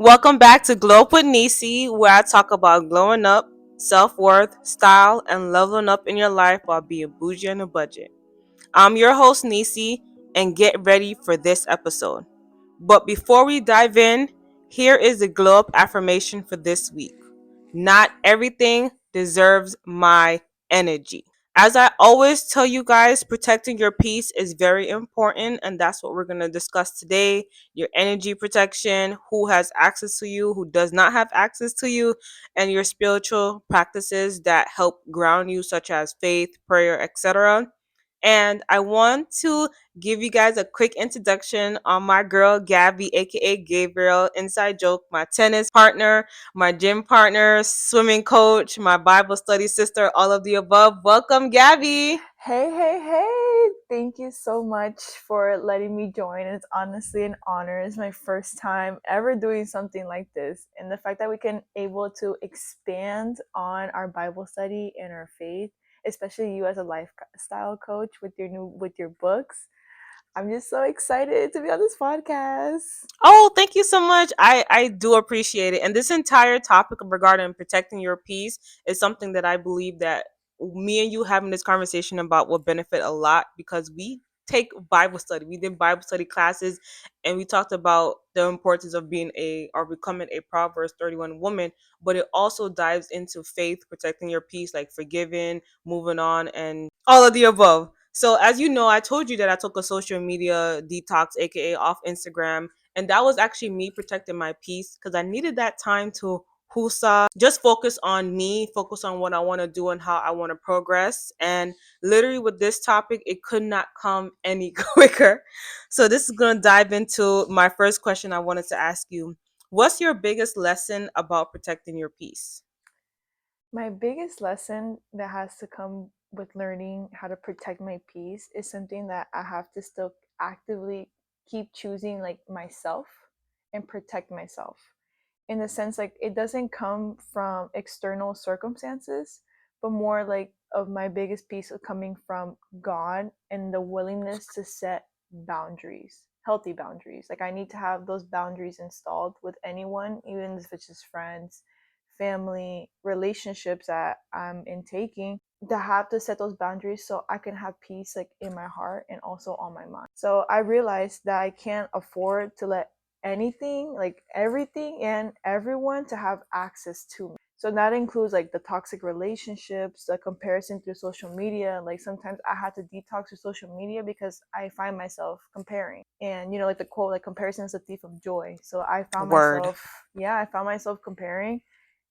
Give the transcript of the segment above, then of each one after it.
Welcome back to Glow Up With Niecey, where I talk about glowing up, self worth, style, and leveling up in your life while being bougie on a budget. I'm your host, Niecey, and get ready for this episode. But before we dive in, here is the Glow Up affirmation for this week. Not everything deserves my energy. As I always tell you guys, protecting your peace is very important, and that's what we're going to discuss today. Your energy protection, who has access to you, who does not have access to you, and your spiritual practices that help ground you, such as faith, prayer, etc. And I want to give you guys a quick introduction on my girl Gabby, aka Gabriel, inside joke, my tennis partner, my gym partner, swimming coach, my Bible study sister, all of the above. Welcome, Gabby. Hey. Thank you so much for letting me join. It's honestly an honor. It's my first time ever doing something like this. And the fact that we can able to expand on our Bible study and our faith, especially you as a lifestyle coach with your books. I'm just so excited to be on this podcast. Oh, thank you so much. I do appreciate it. And this entire topic regarding protecting your peace is something that I believe that me and you having this conversation about will benefit a lot because we take Bible study. We did Bible study classes and we talked about the importance of being a or becoming a Proverbs 31 woman, but it also dives into faith, protecting your peace, like forgiving, moving on, and all of the above. So as you know, I told you that I took a social media detox, aka off Instagram, and that was actually me protecting my peace because I needed that time to husa, just focus on me, focus on what I want to do and how I want to progress. And literally with this topic, it could not come any quicker. So this is going to dive into my first question I wanted to ask you. What's your biggest lesson about protecting your peace? My biggest lesson that has to come with learning how to protect my peace is something that I have to still actively keep choosing, like myself, and protect myself. In the sense, like, it doesn't come from external circumstances, but more like of my biggest piece of coming from God and the willingness to set boundaries, healthy boundaries. Like, I need to have those boundaries installed with anyone, even if it's just friends, family, relationships that I'm in taking, to have to set those boundaries so I can have peace, like in my heart and also on my mind. So I realized that I can't afford to let anything, like everything and everyone, to have access to me. So that includes like the toxic relationships, the comparison through social media. Like sometimes I had to detox through social media because I find myself comparing. And like the quote, like comparison is a thief of joy. So Word. I found myself comparing,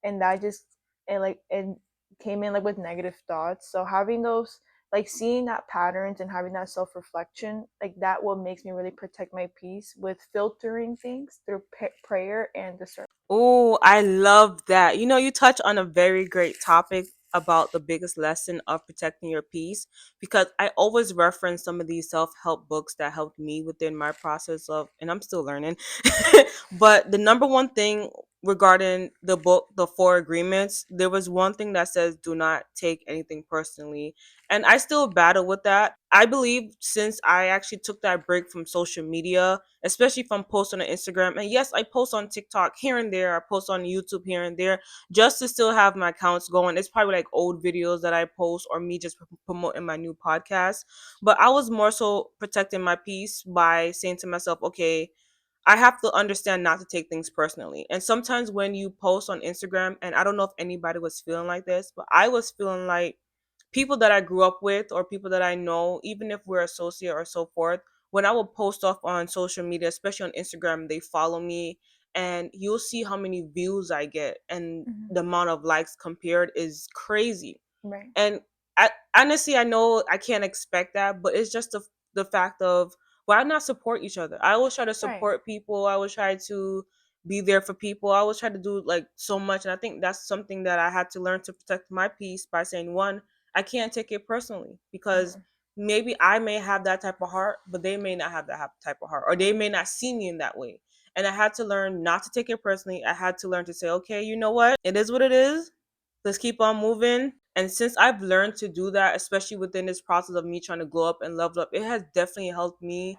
and that just it came in like with negative thoughts. So having those, like seeing that patterns and having that self-reflection, like that what makes me really protect my peace with filtering things through prayer and discernment. Oh, I love that. You know, you touch on a very great topic about the biggest lesson of protecting your peace because I always reference some of these self-help books that helped me within my process of, and I'm still learning. But the number one thing regarding the book, The Four Agreements, there was one thing that says do not take anything personally. And I still battle with that. I believe since I actually took that break from social media, especially from posting on Instagram. And yes, I post on TikTok here and there. I post on YouTube here and there just to still have my accounts going. It's probably like old videos that I post or me just promoting my new podcast. But I was more so protecting my peace by saying to myself, okay, I have to understand not to take things personally. And sometimes when you post on Instagram, and I don't know if anybody was feeling like this, but I was feeling like people that I grew up with or people that I know, even if we're associate or so forth, when I will post off on social media, especially on Instagram, they follow me and you'll see how many views I get and Mm-hmm. the amount of likes compared is crazy. Right. And honestly, I know I can't expect that, but it's just the fact of why not support each other? I always try to Right. support people. I always try to be there for people. I always try to do like so much. And I think that's something that I had to learn to protect my peace by saying, one, I can't take it personally because Mm-hmm. maybe I may have that type of heart, but they may not have that type of heart, or they Right. may not see me in that way. And I had to learn not to take it personally. I had to learn to say, okay, you know what? It is what it is. Let's keep on moving. And since I've learned to do that, especially within this process of me trying to glow up and level up, it has definitely helped me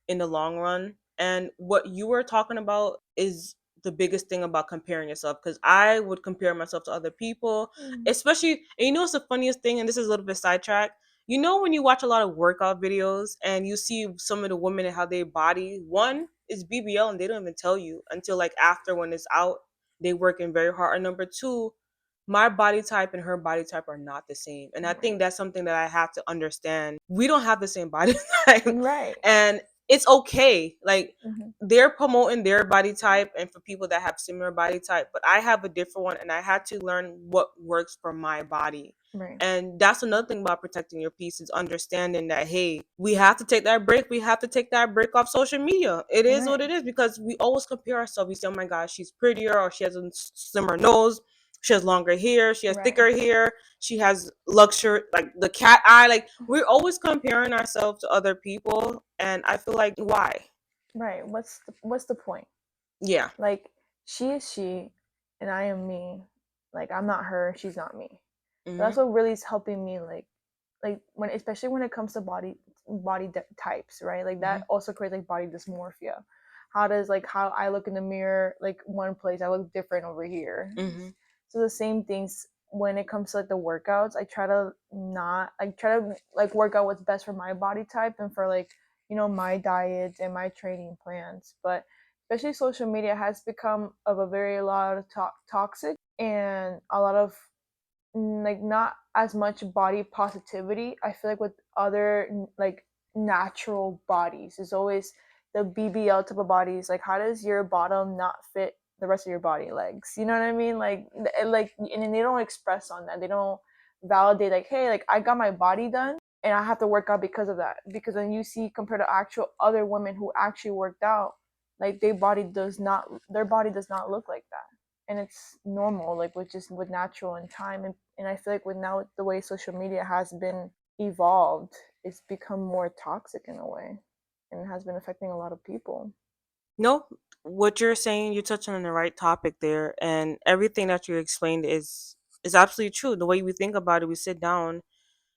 in the long run. And what you were talking about is the biggest thing about comparing yourself, because I would compare myself to other people, Mm. especially. And you know what's the funniest thing? And this is a little bit sidetracked. You know when you watch a lot of workout videos and you see some of the women and how they body, one is BBL and they don't even tell you until like after when it's out. They working very hard. And number two, my body type and her body type are not the same. And I think Right. that's something that I have to understand. We don't have the same body type. Right. And it's okay. Like Hmm. they're promoting their body type and for people that have similar body type, but I have a different one and I had to learn what works for my body. Right. And that's another thing about protecting your peace is understanding that hey, we have to take that break. We have to take that break off social media. It is what Right. it is because we always compare ourselves. We say, "Oh my gosh, she's prettier," or "She has a slimmer nose. She has longer hair. She has Right. thicker hair. She has luxury, like the cat eye." Like we're always comparing ourselves to other people, and I feel like why? Right. What's the point? Yeah. Like, she is she, and I am me. Like, I'm not her, she's not me. So that's Mhm. what really is helping me, like when, especially when it comes to types, right? Like that Mhm. also creates like body dysmorphia. How does, like, how I look in the mirror, like one place I look different over here. Mhm. So the same things when it comes to like the workouts. I try to not, like, try to like work out what's best for my body type and for, like, my diet and my training plans. But especially social media has become of a very lot of toxic and a lot of, like, not as much body positivity. I feel like with other like natural bodies, it's always the BBL type of bodies. Like, how does your bottom not fit the rest of your body, legs? You know what I mean? Like, and then they don't express on that. They don't validate, like, hey, like, I got my body done and I have to work out because of that. Because when you see compared to actual other women who actually worked out, like, their body does not look like that, and it's normal, like, with just with natural and time. And I feel like with now the way social media has been evolved, it's become more toxic in a way, and it has been affecting a lot of people. No, what you're saying, you're touching on the right topic there, and everything that you explained is absolutely true. The way we think about it, we sit down,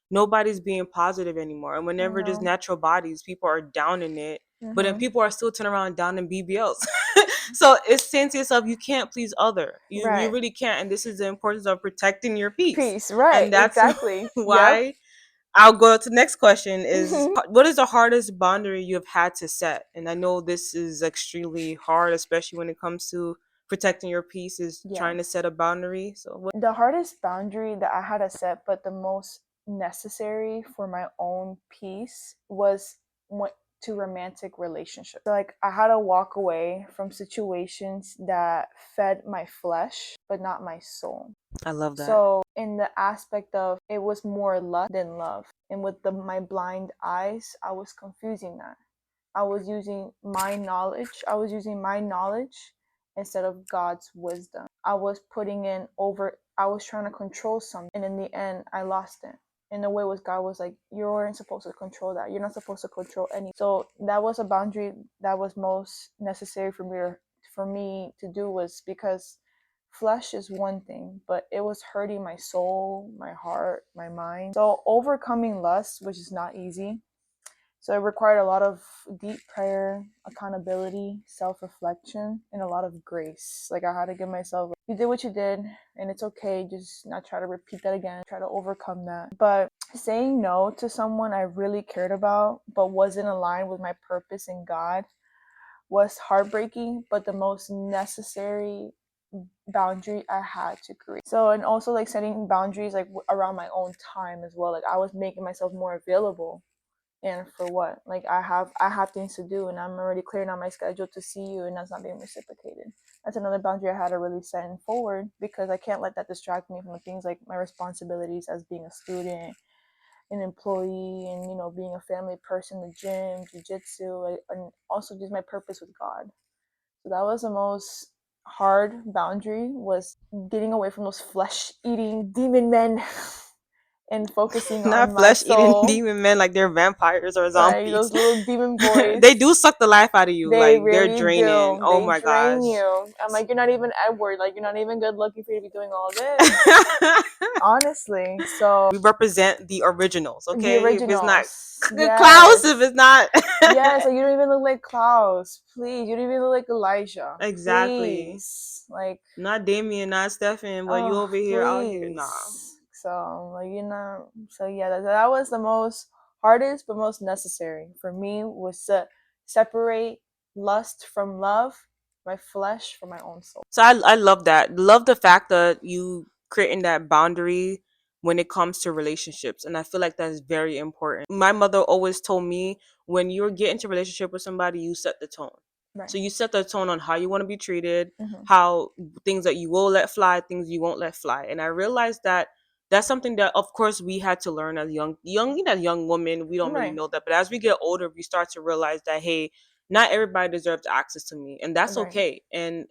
nobody's being positive anymore. And I whenever there's know. natural bodies, people are down in it. But then Mm-hmm. people are still turning around down in BBLs. So it's saying to yourself, you can't please other. You Right. really can't. And this is the importance of protecting your peace. Peace. Right. And that's Exactly. Yep. why I'll go to the next question is what is the hardest boundary you have had to set? And I know this is extremely hard, especially when it comes to protecting your peace, is Yeah. trying to set a boundary. So what The hardest boundary that I had to set, but the most necessary for my own peace, was what to romantic relationships. So, like, I had to walk away from situations that fed my flesh but not my soul. I love that. So, in the aspect of, it was more lust than love, and with my blind eyes, I was confusing that. I was using my knowledge instead of God's wisdom. I was trying to control something, and in the end I lost it. In a way, was God was like, you weren't supposed to control that. You're not supposed to control any. So that was a boundary that was most necessary for me to do, was because flesh is one thing, but it was hurting my soul, my heart, my mind. So overcoming lust, which is not easy, so it required a lot of deep prayer, accountability, self reflection, and a lot of grace. Like, I had to give myself, like, you did what you did, and it's okay. Just not try to repeat that again, try to overcome that. But saying no to someone I really cared about, but wasn't aligned with my purpose in God, was heartbreaking, but the most necessary boundary I had to create. So, and also, like, setting boundaries, like, around my own time as well. Like, I was making myself more available, and for what? Like, I have things to do, and I'm already clearing out my schedule to see you, and that's not being reciprocated. That's another boundary I had to really set in forward, because I can't let that distract me from the things like my responsibilities as being a student, an employee, and being a family person, the gym, jiu-jitsu, like, and also just my purpose with God. So that was the most hard boundary, was getting away from those flesh eating demon men and focusing on Not my flesh eating soul. demon men like they're vampires or Right, zombies. those little demon They boys. do suck the life out of you. They Like they're really draining. do. Oh They my drain gosh. you. I'm like, you're not even Edward. Like, you're not even good looking for you to be doing all this. Honestly. So, We represent the originals, the okay? If it's not originals. Klaus, if Yes. it's not Yes, like you don't even look like Klaus. Please. You don't even look like Elijah. exactly. Please. Like, Not Damien, not Stefan, but you oh, over here out here. Nah. please. So, like, so yeah, that was the most hardest but most necessary for me was to separate lust from love, my flesh from my own soul. So I love that. Love the fact that you creating that boundary when it comes to relationships. And I feel like that's very important. My mother always told me when you get into a relationship with somebody, you set the tone. Right. So you set the tone on how you want to be treated, Mm-hmm. how things that you will let fly, things you won't let fly. And I realized that that's something that of course we had to learn as young women. We don't really Right. know that. But as we get older, we start to realize that hey, not everybody deserves access to me. And that's Right. okay. And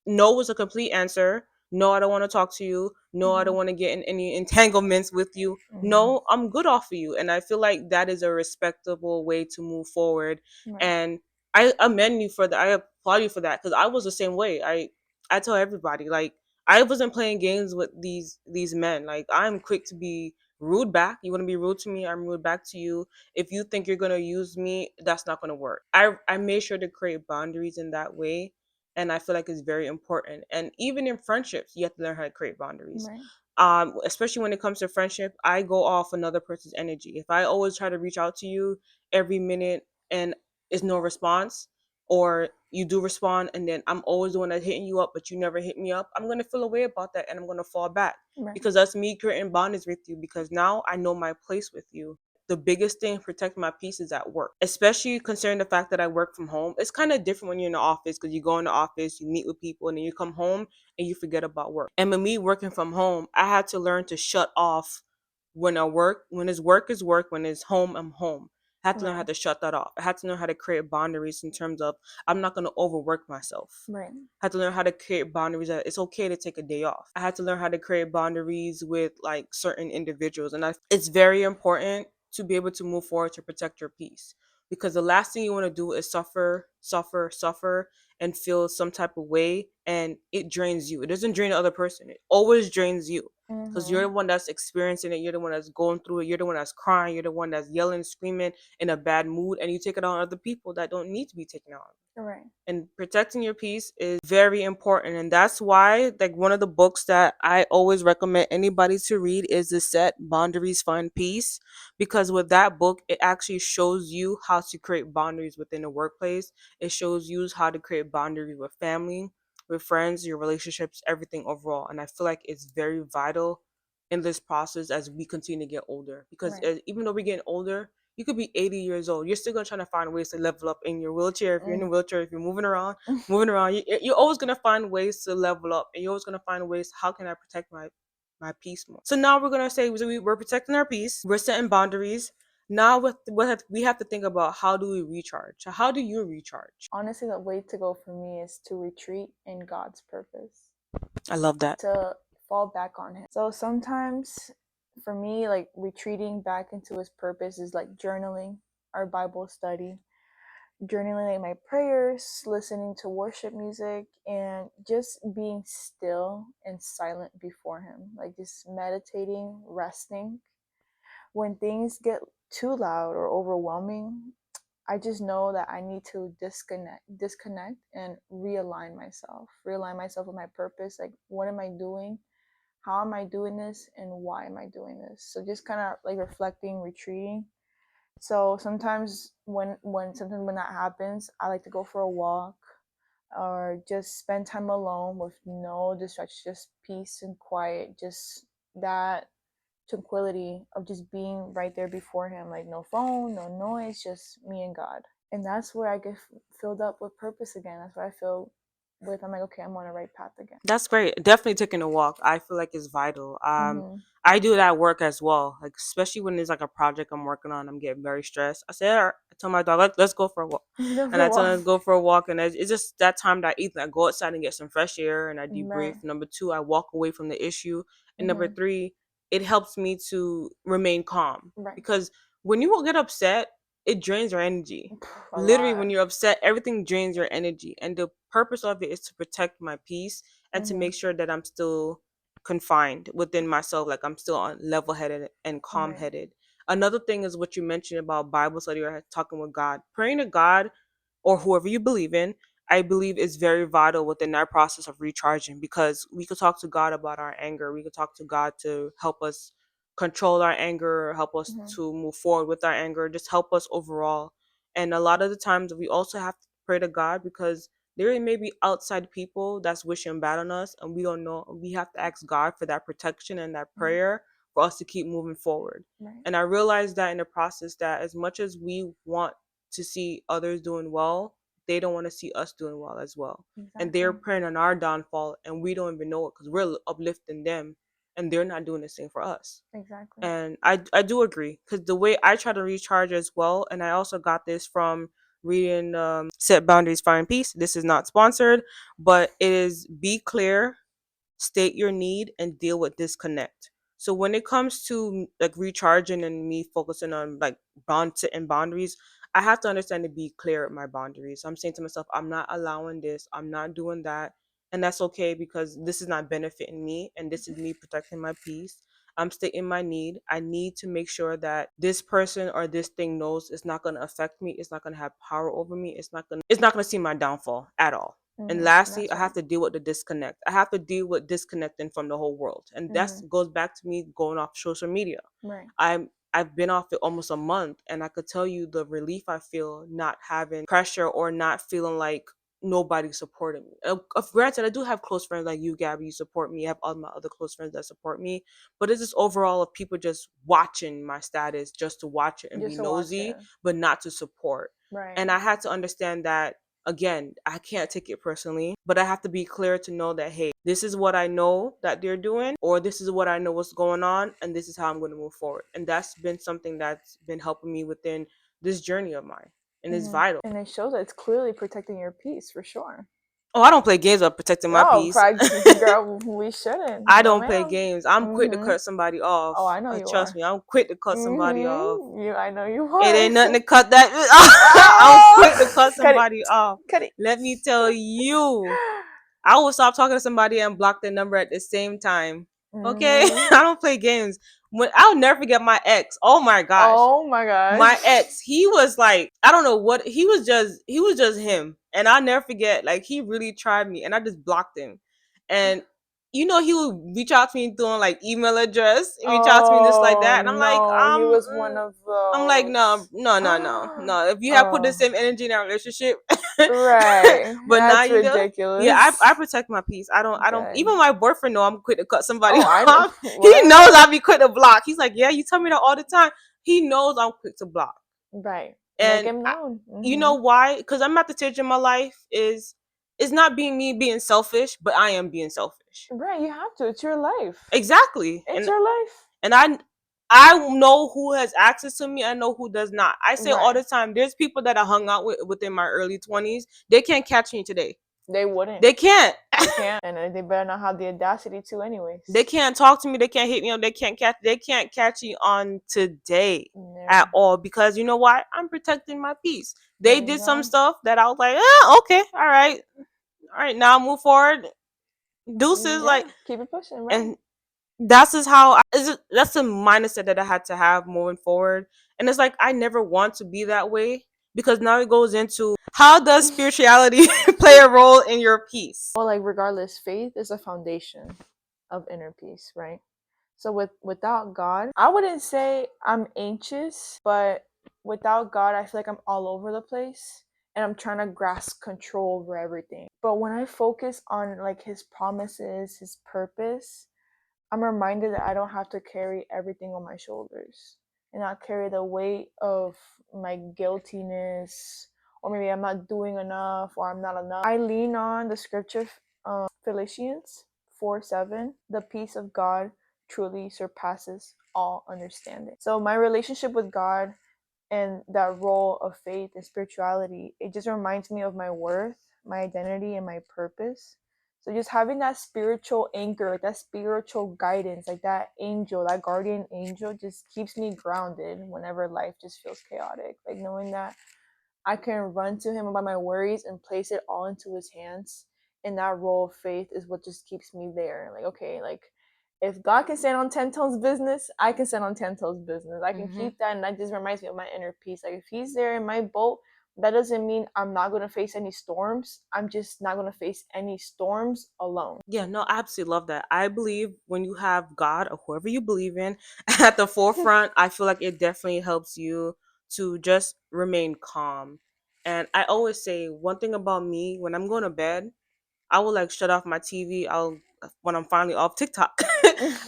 no was a complete answer. No, I don't want to talk to you. No, I Mm-hmm. don't want to get in any entanglements with you. Mm-hmm. No, I'm good off of you. And I feel like that is a respectable way to move forward. Right. And I amend you for that. I applaud you for that because I was the same way. I tell everybody like I wasn't playing games with these men. Like I'm quick to be rude back. You want to be rude to me, I'm rude back to you. If you think you're gonna use me, that's not gonna work. I made sure to create boundaries in that way, and I feel like it's very important. And even in friendships, you have to learn how to create boundaries. Right. Especially when it comes to friendship, I go off another person's energy. If I always try to reach out to you every minute and is no response, or you do respond and then I'm always the one that's hitting you up, but you never hit me up, I'm gonna feel a way about that and I'm gonna fall back Right. because that's me creating boundaries with you because now I know my place with you. The biggest thing protecting my peace is at work, especially considering the fact that I work from home. It's kind of different when you're in the office because you go in the office, you meet with people, and then you come home and you forget about work. And with me working from home, I had to learn to shut off when I work. When it's work is work. When it's home, I'm home. I had to learn how Right. to shut that off. I had to learn how to create boundaries in terms of I'm not going to overwork myself. Right. I had to learn how to create boundaries that it's okay to take a day off. I had to learn how to create boundaries with like certain individuals. And it's very important to be able to move forward to protect your peace. Because the last thing you want to do is suffer, suffer, suffer, and feel some type of way. And it drains you. It doesn't drain the other person, it always drains you. Because you're Mm-hmm. the one that's experiencing it. You're the one that's going through it. You're the one that's crying. You're the one that's yelling, screaming in a bad mood. And you take it on other people that don't need to be taken on. Right. And protecting your peace is very important, and that's why like one of the books that I always recommend anybody to read is the Set Boundaries Find Peace, because with that book it actually shows you how to create boundaries within the workplace. It shows you how to create boundaries with family, with friends, your relationships, everything overall. And I feel like it's very vital in this process as we continue to get older, because Right. even though we're getting older, you could be 80 years old. You're still gonna try to find ways to level up in your wheelchair. If you're in a Mm. wheelchair, if you're moving around, you're always gonna find ways to level up, and you're always gonna find ways. How can I protect my peace more? So now we're gonna say so we're protecting our peace. We're setting boundaries. Now we have to think about how do we recharge. So how do you recharge? Honestly, the way to go for me is to retreat in God's purpose, I love that. to fall back on Him. So sometimes for me, like retreating back into His purpose is like journaling, our Bible study, journaling like my prayers, listening to worship music, and just being still and silent before Him, like just meditating, resting. When things get too loud or overwhelming, I just know that I need to disconnect and realign myself with my purpose. Like, what am I doing? How am I doing this? And why am I doing this? So just kind of like reflecting, retreating. So sometimes when that happens, I like to go for a walk or just spend time alone with no distractions, just peace and quiet, just that tranquility of just being right there before Him, like no phone, no noise, just me and God. And that's where I get filled up with purpose again. That's where I feel with, I'm like, okay, I'm on the right path again. That's great. Definitely taking a walk. I feel like it's vital. Mm-hmm. I do that at work as well. Like especially when there's like a project I'm working on, I'm getting very stressed. I say, all right, I tell my dog, let's go for a walk, Go and for I a tell walk. him to go for a walk, and it's just that time that I either I go outside and get some fresh air and I debrief. Right. Number two, I walk away from the issue, and number Mm-hmm. three, it helps me to remain calm. Right. Because when you get upset, it drains your energy. A Literally, when lot. you're upset, everything drains your energy. And the purpose of it is to protect my peace and to Mm-hmm. make sure that I'm still confined within myself, like I'm still on level headed and calm Right. headed. Another thing is what you mentioned about Bible study or talking with God. Praying to God or whoever you believe in, I believe is very vital within that process of recharging, because we could talk to God about our anger. We could talk to God to help us control our anger, help us Mm-hmm. to move forward with our anger, just help us overall. And a lot of the times we also have to pray to God because there may be outside people that's wishing bad on us and we don't know. We have to ask God for that protection and that Right. prayer for us to keep moving forward. Right. And I realized that in the process that as much as we want to see others doing well, they don't want to see us doing well as well. And they're Exactly. praying on our downfall and we don't even know it because we're uplifting them and they're not doing the same for us. Exactly. And I do agree because the way I try to recharge as well, and I also got this from reading Set Boundaries, Find Peace. This is not sponsored, but it is be clear, state your need, and deal with disconnect. So when it comes to like recharging and me focusing on like and boundaries, I have to understand to be clear with my boundaries. I'm saying to myself, I'm not allowing this, I'm not doing that. And that's okay because this is not benefiting me and this is me protecting my peace. I'm stating my need. I need to make sure that this person or this thing knows it's not going to affect me. It's not going to have power over me. It's not going to see my downfall at all. And Mm-hmm. lastly, That's I have right. to deal with the disconnect. I have to deal with disconnecting from the whole world. And that Mm-hmm. goes back to me going off social media. Right. I've been off it almost a month and I could tell you the relief I feel not having pressure or not feeling like nobody supporting me. Granted, I do have close friends like you, Gabby, you support me. I have all my other close friends that support me. But it's just overall of people just watching my status just to watch it and be Just to watch it. nosy, but not to support. Right. And I had to understand that again, I can't take it personally, but I have to be clear to know that, hey, this is what I know that they're doing, or this is what I know what's going on, and this is how I'm going to move forward. And that's been something that's been helping me within this journey of mine. And it's Mm-hmm. vital. And it shows that it's clearly protecting your peace for sure. Oh, I don't play games about protecting my Oh, peace. girl, we shouldn't. I No, don't play ma'am. games. I'm quick to Mm-hmm. cut somebody off. Oh, I know you Trust are. me, I'm quick to cut somebody off. Mm-hmm. I know you It are. ain't nothing to cut that. I'm quick to Oh, cut cut it. somebody off. Cut it. Let me tell you. I will stop talking to somebody and block their number at the same time. Okay? Mm-hmm. I don't play games. When I'll never forget my ex. Oh my gosh. Oh my My gosh. ex, he was like, I don't know what he was just him. And I'll never forget, like he really tried me and I just blocked him. And he would reach out to me throwing like email address, reach out to me just like Oh that. And I'm like, no, he was one of I'm like, no, those. no, no, no, no. If you have put the Oh, same energy in our relationship, right. but now That's you know, yeah, I ridiculous. protect my peace. I don't. Good. Even my boyfriend know I'm quick to cut somebody Oh, I know. off. He knows What? I be quick to block. He's like, yeah, you tell me that all the time. He knows I'm quick to block, Right. Make and him known. you know Mm-hmm. why? Because I'm at the stage in my life is it's not being me being selfish, but I am being selfish. Right. You have to. It's your life. Exactly, It's and your life. and I know who has access to me. I know who does not. I say all Right. the time. There's people that I hung out with within my early 20s. They can't catch me today. They wouldn't. They can't. They can't, and they better not have the audacity to, They anyways. can't talk to me. They can't hit me up. They can't catch you on today Yeah. at all because you know why? I'm protecting my peace. There They you did some go. stuff that I was like, okay, all right. Now move forward. Deuces, like, Yeah. Keep it pushing. Right. and that's just how that's the mindset that I had to have moving forward. And it's like I never want to be that way because now it goes into how does spirituality play a role in your peace? Well, like regardless, faith is a foundation of inner peace, right? So without God, I wouldn't say I'm anxious, but without God, I feel like I'm all over the place and I'm trying to grasp control over everything. But when I focus on like his promises, his purpose, I'm reminded that I don't have to carry everything on my shoulders and not carry the weight of my guiltiness, or maybe I'm not doing enough or I'm not enough. I lean on the scripture, Philippians 4:7. The peace of God truly surpasses all understanding. So my relationship with God and that role of faith and spirituality, it just reminds me of my worth, my identity, and my purpose. So just having that spiritual anchor, like that spiritual guidance, like that angel, that guardian angel, just keeps me grounded whenever life just feels chaotic. Like knowing that I can run to him about my worries and place it all into his hands. And that role of faith is what just keeps me there. Like, okay, like if God can stand on 10 toes business, I can stand on 10 toes business. I can Mm-hmm. keep that. And that just reminds me of my inner peace. Like, if he's there in my boat, that doesn't mean I'm not going to face any storms. I'm just not going to face any storms alone. Yeah, no, I absolutely love that. I believe when you have God or whoever you believe in at the forefront, I feel like it definitely helps you to just remain calm. And I always say one thing about me when I'm going to bed, I will like shut off my TV. I'll when I'm finally off TikTok,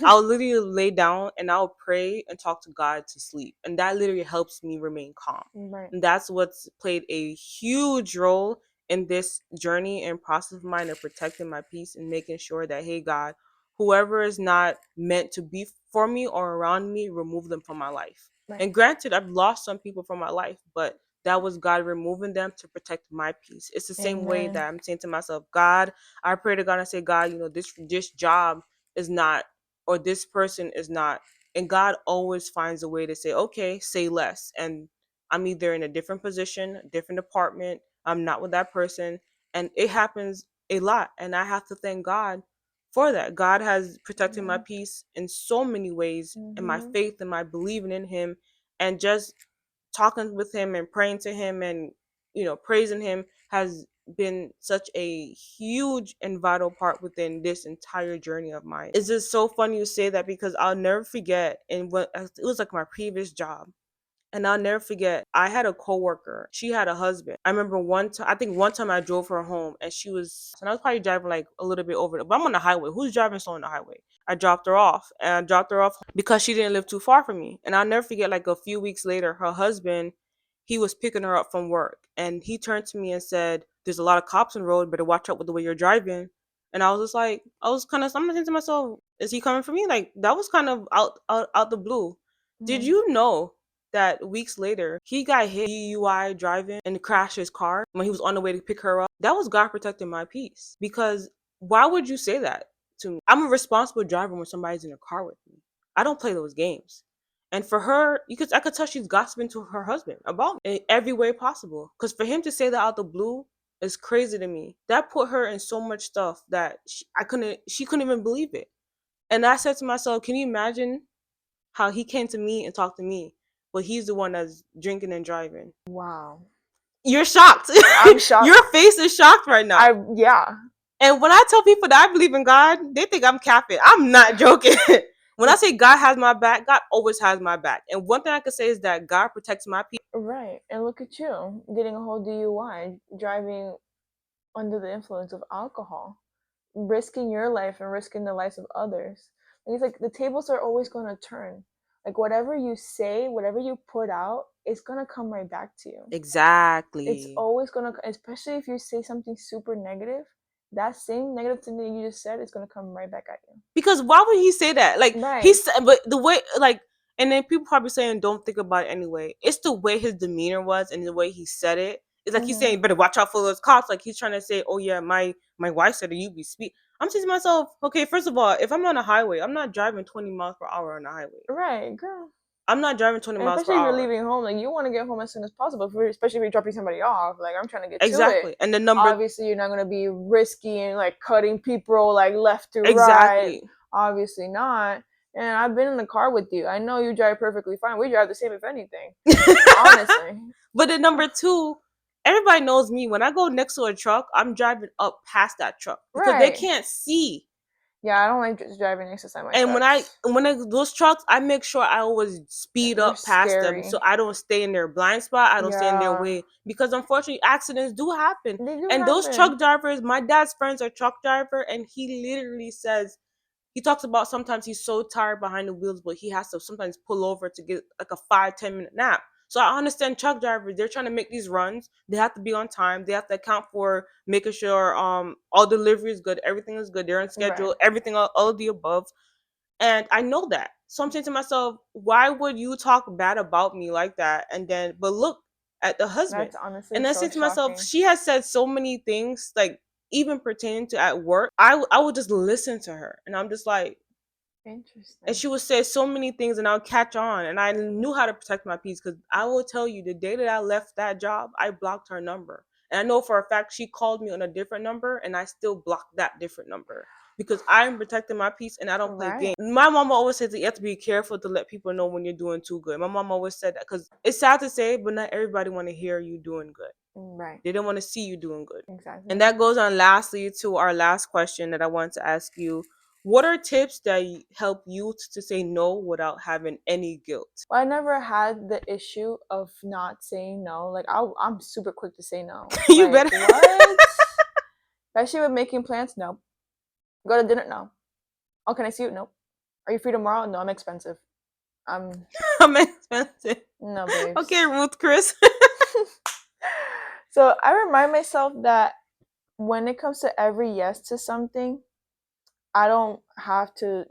I'll literally lay down and I'll pray and talk to God to sleep. And that literally helps me remain calm. Right. And that's what's played a huge role in this journey and process of mine of protecting my peace and making sure that, hey God, whoever is not meant to be for me or around me, remove them from my life. Right. And granted, I've lost some people from my life, but that was God removing them to protect my peace. It's the same way Amen. that I'm saying to myself, God, I pray to God and say, God, this job is not, or this person is not. And God always finds a way to say, okay, say less. And I'm either in a different position, a different department, I'm not with that person. And it happens a lot. And I have to thank God for that. God has protected my Amen. peace in so many ways, and my Mm-hmm. faith and my believing in Him, and just talking with Him and praying to Him and praising Him has been such a huge and vital part within this entire journey of mine. It's just so funny you say that because I'll never forget, and what it was like my previous job. And I'll never forget, I had a coworker. She had a husband. I remember I think one time I drove her home and I was probably driving like a little bit over, but I'm on the highway. Who's driving slow on the highway? I dropped her off and I dropped her off because she didn't live too far from me. And I'll never forget, like a few weeks later, her husband, he was picking her up from work and he turned to me and said, there's a lot of cops on the road, better watch out with the way you're driving. And I was just like, I'm thinking to myself, is he coming for me? Like that was kind of out the blue. Did Mm. you know that weeks later he got hit DUI driving and crashed his car when he was on the way to pick her up? That was God protecting my peace. Because why would you say that to me? I'm a responsible driver when somebody's in a car with me. I don't play those games. And for her, I could tell she's gossiping to her husband about me in every way possible. Because for him to say that out the blue is crazy to me. That put her in so much stuff that she couldn't even believe it. And I said to myself, can you imagine how he came to me and talked to me, but he's the one that's drinking and driving? Wow. You're shocked. I'm shocked. Your face is shocked right now. Yeah. And when I tell people that I believe in God, they think I'm capping. I'm not joking. When I say God has my back, God always has my back. And one thing I can say is that God protects my peace. Right. And look at you getting a whole DUI, driving under the influence of alcohol, risking your life and risking the lives of others. And it's like the tables are always going to turn. Like whatever you say, whatever you put out, it's going to come right back to you. It's Exactly. always going to, especially if you say something super negative, that same negative thing that you just said is going to come right back at you. Because why would he say that? Like he Right. said, but the way like, and then people probably saying don't think about it anyway. It's the way his demeanor was and the way he said it. It's like he's Mm-hmm. saying, better watch out for those cops. Like he's trying to say, oh yeah, my wife said that you be speed. I'm saying to myself, okay, first of all, if I'm on a highway, I'm not driving 20 miles per hour on the highway. Right, girl. I'm not driving 20 And miles per especially if you're hour. leaving home, like you want to get home as soon as possible. Especially if you're dropping somebody off, like I'm trying to get to it. Exactly. And the number Obviously, you're not gonna be risky and like cutting people like left to right. exactly. Obviously not. And I've been in the car with you. I know you drive perfectly fine. We drive the same, if anything. Honestly. But then number two, everybody knows me. When I go next to a truck, I'm driving up past that truck because they Right. can't see. Yeah, I don't like just driving next to semi And trucks. those trucks, I make sure I always speed They're up past them scary. so I don't stay in their blind spot. I don't stay in their Yeah, way because unfortunately accidents do happen. they do And those truck happen. drivers, my dad's friends are truck driver, and he literally says he talks about sometimes he's so tired behind the wheels, but he has to sometimes pull over to get like a 5-10 minute nap. So I understand truck drivers, they're trying to make these runs. They have to be on time. They have to account for making sure all delivery is good, everything is good, they're on Right. schedule, everything all of the above. And I know that. So I'm saying to myself, why would you talk bad about me like that? And then but look at the husband. That's honestly And I so say to myself, shocking. she has said so many things like even pertaining to at work, I would just listen to her, and I'm just like, and Interesting. she would say so many things, and I'll catch on, and I knew how to protect my peace because I will tell you, the day that I left that job, I blocked her number, and I know for a fact she called me on a different number, and I still blocked that different number because I'm protecting my peace and I don't play Right. games. My mama always says that you have to be careful to let people know when you're doing too good. My mom always said that because it's sad to say, but not everybody want to hear you doing good. Right. They don't want to see you doing good. And Exactly. that goes on lastly to our last question that I want to ask you. What are tips that help you to say no without having any guilt? Well, I never had the issue of not saying no. Like I'm super quick to say no. You Like better. what? Especially with making plans. No. Go to dinner. No. Oh, can I see you? No. Are you free tomorrow? No, I'm expensive. I'm expensive. No, Okay, babes. Ruth Chris. So I remind myself that when it comes to every yes to something, I don't have to,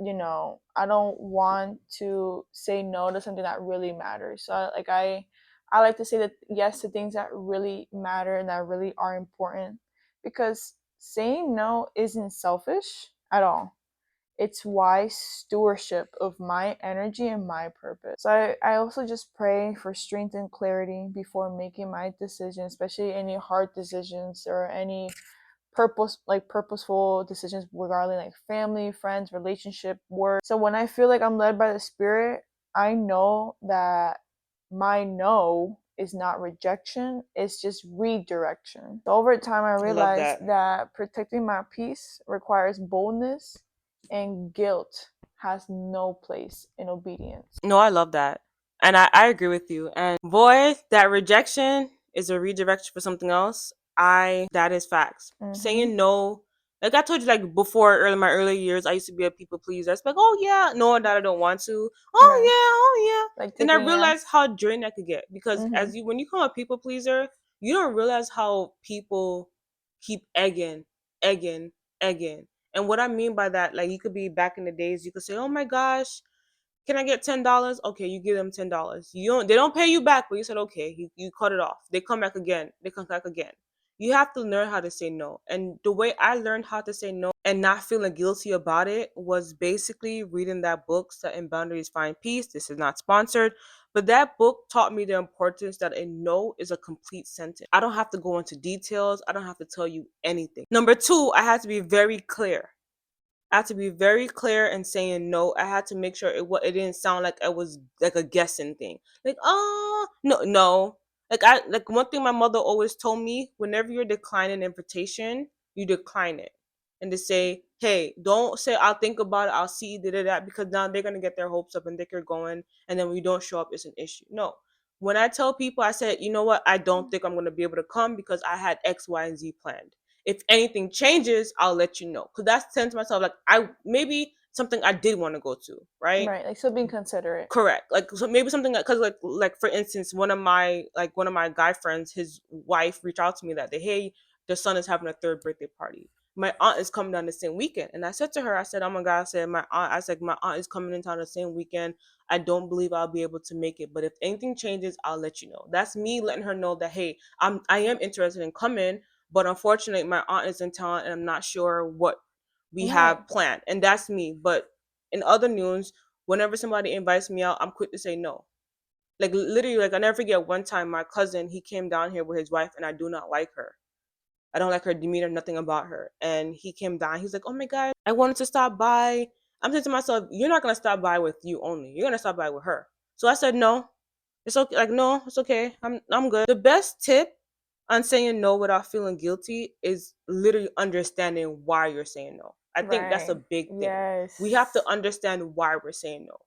I don't want to say no to something that really matters. So I like to say that yes to things that really matter and that really are important, because saying no isn't selfish at all. It's wise stewardship of my energy and my purpose. So I also just pray for strength and clarity before making my decisions, especially any hard decisions or any purposeful decisions regarding like family, friends, relationship, work. So when I feel like I'm led by the spirit, I know that my no is not rejection, it's just redirection. So over time I I love realized that. that protecting my peace requires boldness, and guilt has no place in obedience. No, I love that. And I agree with you. And boy, that rejection is a redirection for something else. That is facts. Mm-hmm. Saying no, like I told you, like before, early my early years, I used to be a people pleaser. It's like, oh yeah, no, that I don't want to. Right. Oh yeah. Like Then I taking realized yes. how drained I could get because Mm-hmm. when you become a people pleaser, you don't realize how people keep egging, egging. And what I mean by that, like you could be back in the days, you could say, oh my gosh, can I get $10? Okay, you give them $10. They don't pay you back, but you said okay, you cut it off. They come back again. They come back again. You have to learn how to say no. And the way I learned how to say no and not feeling guilty about it was basically reading that book, Setting Boundaries, Find Peace. This is not sponsored, but that book taught me the importance that a no is a complete sentence. I don't have to go into details. I don't have to tell you anything. Number two, I had to be very clear. I had to be very clear in saying no. I had to make sure it didn't sound like it was like a guessing thing. Like, oh no, no. Like one thing my mother always told me: whenever you're declining an invitation, you decline it, and to say, hey, don't say I'll think about it, I'll see, da da da, because now they're gonna get their hopes up and think you're going, and then when you don't show up, it's an issue. No. When I tell people, I said, you know what, I don't think I'm gonna be able to come because I had X, Y, and Z planned. If anything changes, I'll let you know. Cause that's saying to myself, like I maybe something I did want to go to, right? Right. Like still being considerate. Correct. Like so maybe something because like for instance, one of my guy friends, his wife reached out to me that day. Hey, their son is having a third birthday party. My aunt is coming down the same weekend, and I said to her, I said, "Oh my god!" My aunt is coming in town the same weekend. I don't believe I'll be able to make it, but if anything changes, I'll let you know. That's me letting her know that hey, I am interested in coming, but unfortunately, my aunt is in town, and I'm not sure what we Right. have planned, and that's me. But in other news, whenever somebody invites me out, I'm quick to say no. Like literally, like I never forget one time my cousin he came down here with his wife, and I do not like her. I don't like her demeanor, nothing about her. And he came down. He's like, "Oh my god, I wanted to stop by." I'm saying to myself, "You're not gonna stop by with you only. You're gonna stop by with her." So I said, "No, it's okay. Like no, it's okay. I'm good." The best tip on saying no without feeling guilty is literally understanding why you're saying no. I think that's a Right. big thing. We have to Yes. understand why we're saying no.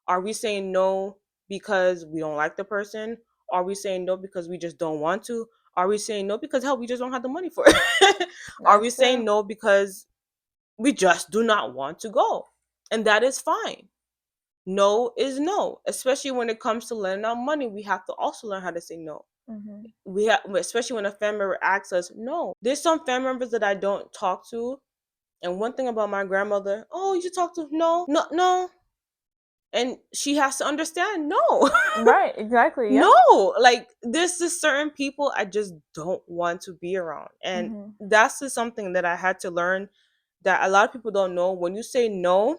Are we saying no because we don't like the person? Are we saying no because we just don't want to? Are we saying no because hell we just don't have the money for it? Are we That's saying true. no because we just do not want to go? And that is fine. No is no, especially when it comes to lending out money. We have to also learn how to say no. Mm-hmm. We have, especially when a family member asks us no. There's some family members that I don't talk to, and one thing about my grandmother, oh, you should talk to no, no, no. And she has to understand, no. Right, exactly. Yeah. No, like there's just certain people I just don't want to be around. And Hmm. that's just something that I had to learn, that a lot of people don't know. When you say no,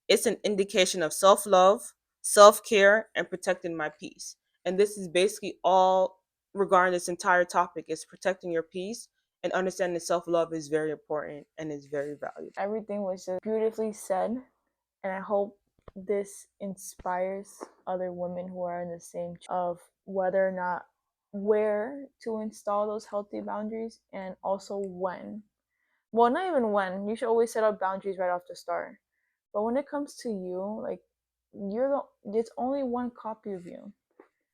it's an indication of self-love, self-care, and protecting my peace. And this is basically all regarding this entire topic, is protecting your peace and understanding self-love is very important and is very valuable. Everything was just beautifully said. And I hope this inspires other women who are in the same of whether or not where to install those healthy boundaries and also when. Well, not even when. You should always set up boundaries right off the start. But when it comes to you, like there's only one copy of you.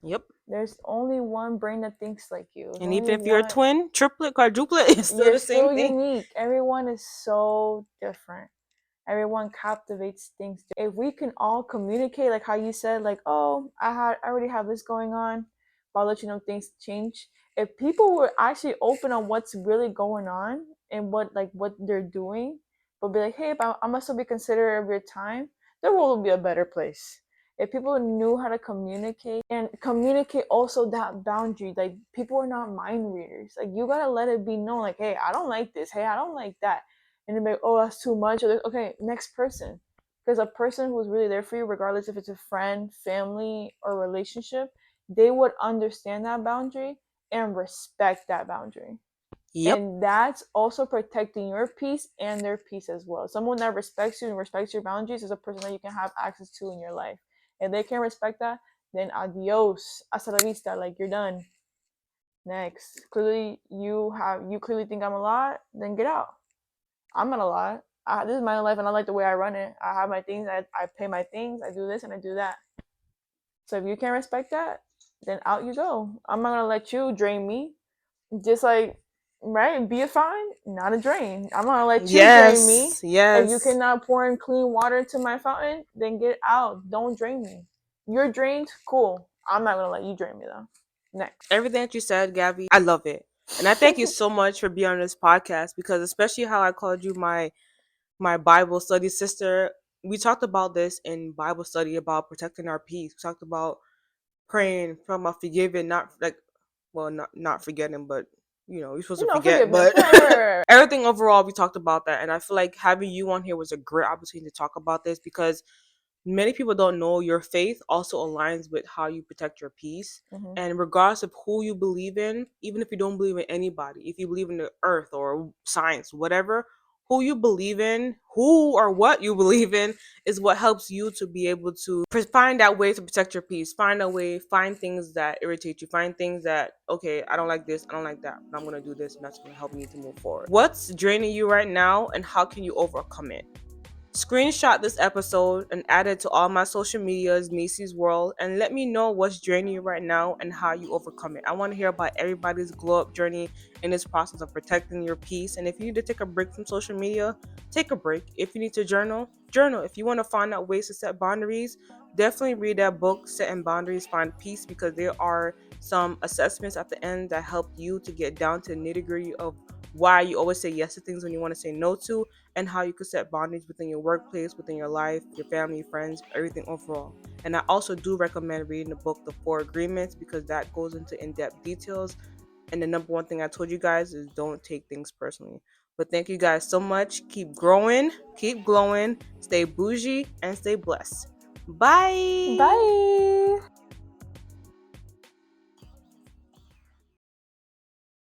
Yep. There's only one brain that thinks like you. There's And only even if you're a one. twin, triplet, quadruplet, it's still You're the same still thing. unique. Everyone is so different. Everyone captivates things. If we can all communicate, like how you said, like, oh, I already have this going on, but I'll let you know things change. If people were actually open on what's really going on and what they're doing, but be like, hey, if I must still be considerate of your time, the world would be a better place. If people knew how to communicate and communicate also that boundary, like people are not mind readers. Like you gotta let it be known, like, hey, I don't like this. Hey, I don't like that, and they're like, oh, that's too much. Or like, okay, next person. Because a person who's really there for you, regardless if it's a friend, family, or relationship, they would understand that boundary and respect that boundary. Yep. And that's also protecting your peace and their peace as well. Someone that respects you and respects your boundaries is a person that you can have access to in your life. If they can't respect that, then adios, hasta la vista, like you're done. Next. Clearly you clearly think I'm a lot, then get out. I'm not a lot. This is my life, and I like the way I run it. I have my things. I pay my things. I do this and I do that. So if you can't respect that, then out you go. I'm not gonna let you drain me. Just like, right, be a fine, not a drain. I'm not gonna let you drain me. Yes. If you Yes. cannot pour in clean water into my fountain, then get out. Don't drain me. You're drained, cool. I'm not gonna let you drain me though. Next. Everything that you said, Gabby, I love it. And I thank you so much for being on this podcast, because especially how I called you my Bible study sister. We talked about this in Bible study about protecting our peace. We talked about praying from a forgiving, not like, well, not forgetting, but you're supposed to forget. Forgiveness. But Right, right, right, right. everything overall, we talked about that, and I feel like having you on here was a great opportunity to talk about this, because many people don't know your faith also aligns with how you protect your peace. Mm-hmm. And regardless of who you believe in, even if you don't believe in anybody, if you believe in the earth or science, whatever, who you believe in, who or what you believe in, is what helps you to be able to find that way to protect your peace. Find a way, find things that irritate you, find things that, okay, I don't like this, I don't like that, but I'm going to do this, and that's going to help me to move forward. What's draining you right now, and how can you overcome it? Screenshot this episode and add it to all my social medias, Niecey's World, and let me know what's draining you right now and how you overcome it. I want to hear about everybody's glow up journey in this process of protecting your peace. And if you need to take a break from social media, take a break. If you need to journal, journal. If you want to find out ways to set boundaries, definitely read that book, Setting Boundaries, Find Peace, because there are some assessments at the end that help you to get down to the nitty gritty of why you always say yes to things when you want to say no to, and how you could set boundaries within your workplace, within your life, your family, friends, everything overall. And I also do recommend reading the book The Four Agreements, because that goes into in-depth details. And the number one thing I told you guys is don't take things personally. But thank you guys so much. Keep growing, keep glowing, stay bougie, and stay blessed. Bye. Bye.